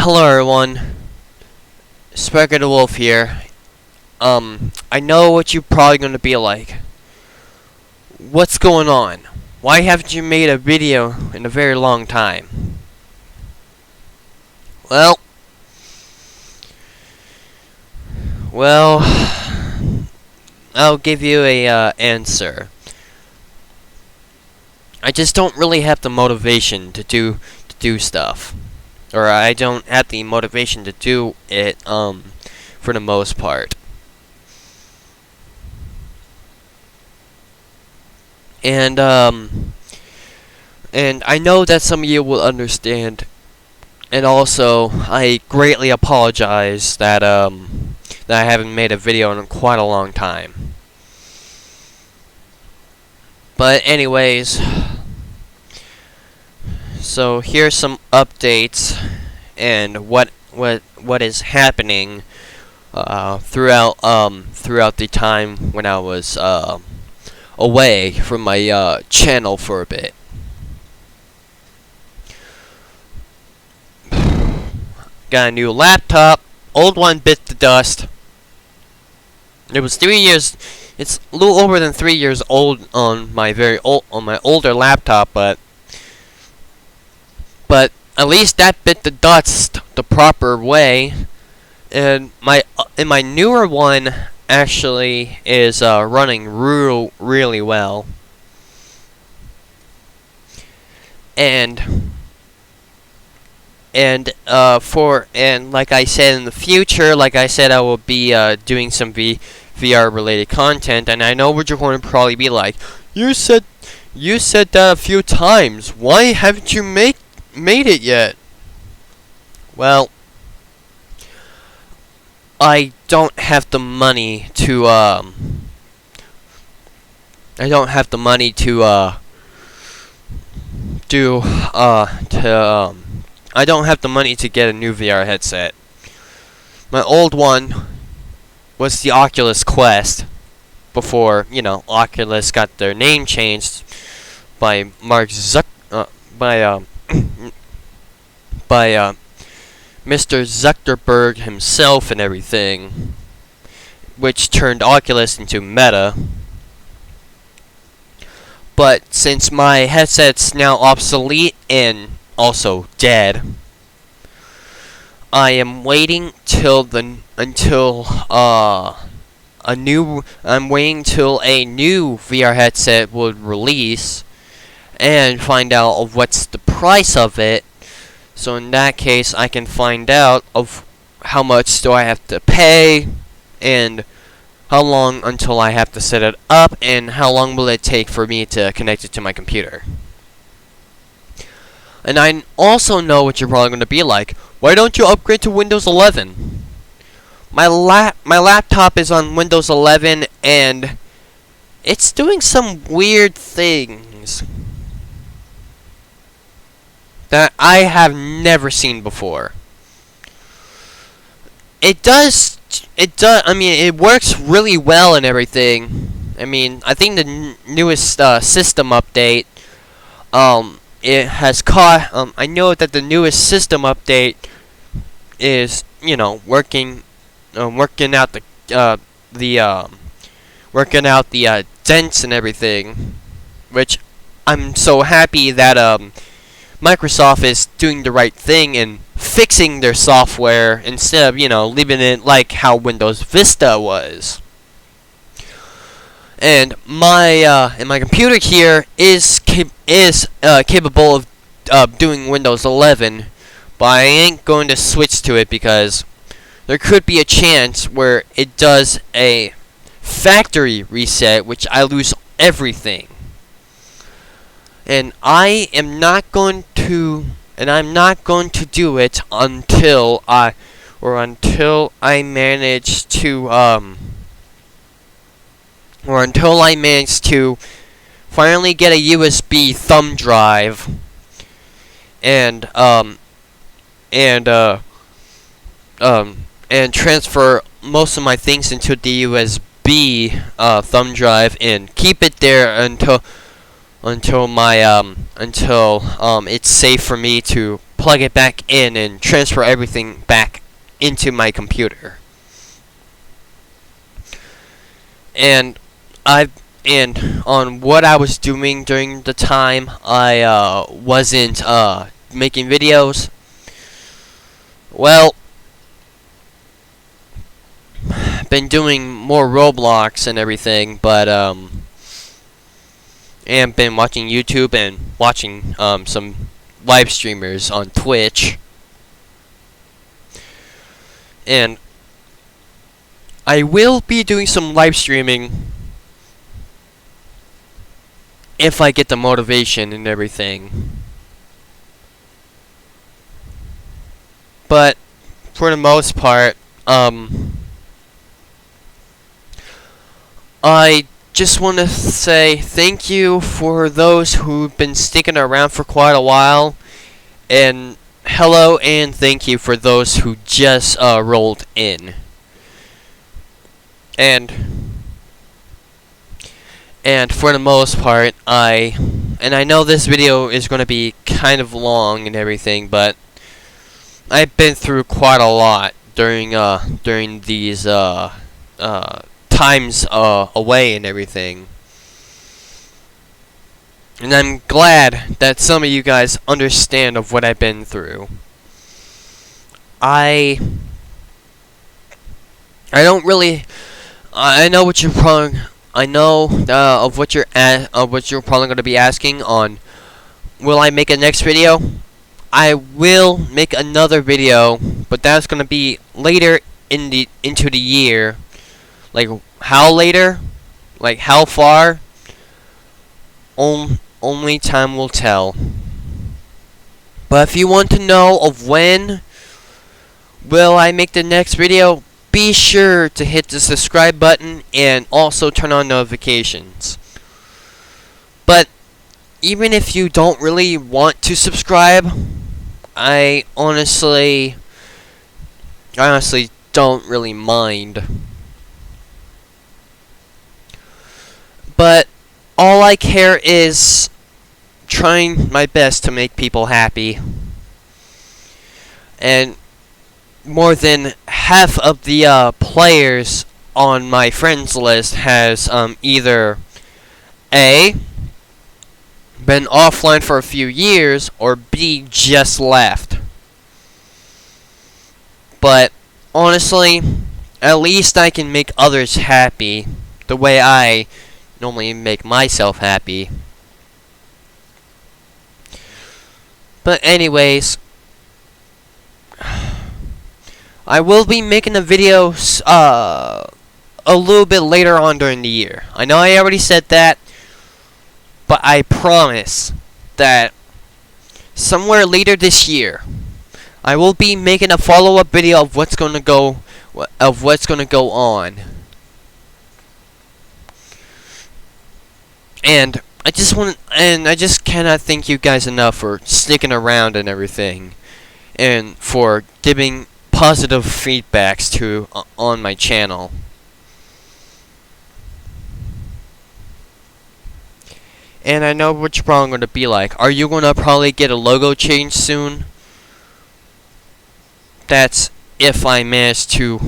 Hello everyone, Specker the Wolf here. I know what you're probably gonna be like. What's going on? Why haven't you made a video in a very long time? Well, I'll give you a answer. I just don't really have the motivation to do stuff. Or I don't have the motivation to do it, for the most part. And I know that some of you will understand, and also, I greatly apologize that I haven't made a video in quite a long time. But anyways, so here's some updates and what is happening throughout the time when I was away from my channel for a bit. Got a new laptop. Old one bit the dust. It was 3 years. It's a little over than 3 years old on my older laptop, but at least that bit the dust the proper way. And my newer one actually is running really well. And like I said, in the future, like I said, I will be doing some VR related content, and I know what you're going to probably be like. You said that a few times. Why haven't you made it yet? Well, I don't have the money to I don't have the money to I don't have the money to get a new VR headset. My old one was the Oculus Quest before, Oculus got their name changed by Mr. Zuckerberg himself and everything, which turned Oculus into Meta. But since my headset's now obsolete and also dead, I am waiting till a new VR headset would release and find out of what's the price of it. So in that case, I can find out of how much do I have to pay, and how long until I have to set it up, and how long will it take for me to connect it to my computer. And I also know what you're probably going to be like. Why don't you upgrade to Windows 11? My laptop is on Windows 11, and it's doing some weird things that I have never seen before. It works really well and everything. I think the newest system update, it has caught, I know that the newest system update is, working out the dents and everything, which I'm so happy that Microsoft is doing the right thing and fixing their software instead of, leaving it like how Windows Vista was. And my computer here is capable of doing Windows 11, but I ain't going to switch to it because there could be a chance where it does a factory reset, which I lose everything. And I'm not going to do it until I manage to finally get a USB thumb drive and transfer most of my things into the USB thumb drive and keep it there until it's safe for me to plug it back in and transfer everything back into my computer. And on what I was doing during the time I wasn't making videos, well, been doing more Roblox and everything, but and been watching YouTube and watching some live streamers on Twitch. And I will be doing some live streaming if I get the motivation and everything. But for the most part, I just want to say thank you for those who've been sticking around for quite a while, and hello and thank you for those who just rolled in. And for the most part, I know this video is going to be kind of long and everything, but I've been through quite a lot during these times away and everything. And I'm glad that some of you guys understand of what I've been through. I don't really. I know what you're probably. I know of what you're probably going to be asking on. Will I make a next video? I will make another video, but that's going to be later into the year. Like how later? Like how far? Only time will tell. But if you want to know of when will I make the next video, be sure to hit the subscribe button and also turn on notifications. But even if you don't really want to subscribe, I honestly don't really mind. But all I care is trying my best to make people happy. And more than half of the players on my friends list has either A, been offline for a few years, or B, just left. But honestly, at least I can make others happy the way I normally make myself happy. But anyways, I will be making a video a little bit later on during the year. I know I already said that, but I promise that somewhere later this year, I will be making a follow-up video of what's gonna go on. And I just cannot thank you guys enough for sticking around and everything, and for giving positive feedbacks to on my channel. And I know what you're probably going to be like. Are you going to probably get a logo change soon? That's if I manage to,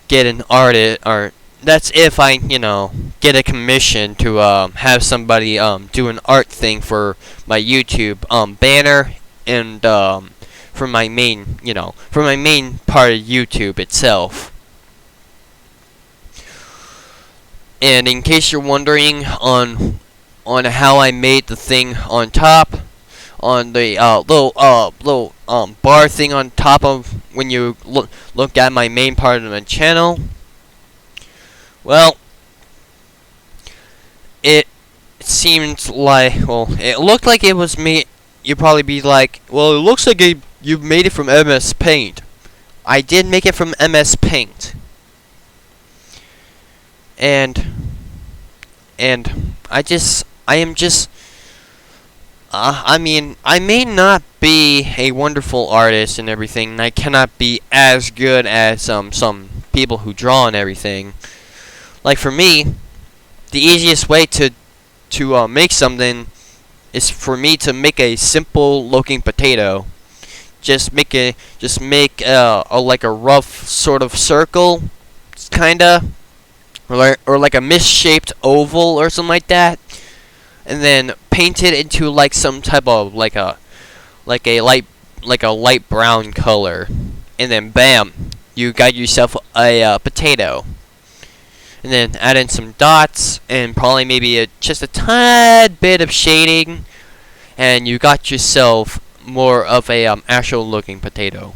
get an artist, or that's if I, get a commission to have somebody do an art thing for my YouTube banner and for my main, for my main part of YouTube itself. And in case you're wondering on how I made the thing on top, on the little bar thing on top of when you look at my main part of my channel, well, it seemed like, well, it looked like it was made. You'd probably be like, well, it looks like you made it from MS Paint. I did make it from MS Paint. And I mean, I may not be a wonderful artist and everything, and I cannot be as good as some people who draw and everything. Like for me, the easiest way to make something is for me to make a simple looking potato. Just make like a rough sort of circle, kinda, or like a misshaped oval or something like that, and then paint it into like some type of like a light brown color, and then bam, you got yourself a potato. And then add in some dots and probably maybe just a tad bit of shading, and you got yourself more of a actual looking potato.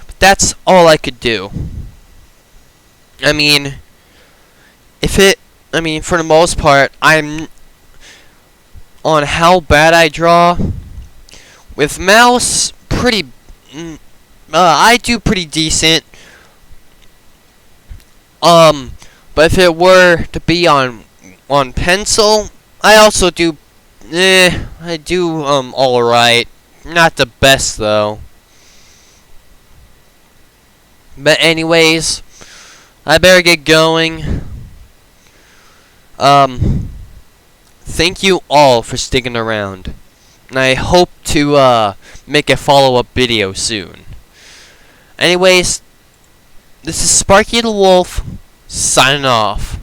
But that's all I could do. I mean, for the most part, I'm on how bad I draw. With mouse, I do pretty decent. But if it were to be on pencil, I also do, I do, alright. Not the best, though. But anyways, I better get going. Thank you all for sticking around. And I hope to, make a follow-up video soon. Anyways, this is Sparky the Wolf, signing off.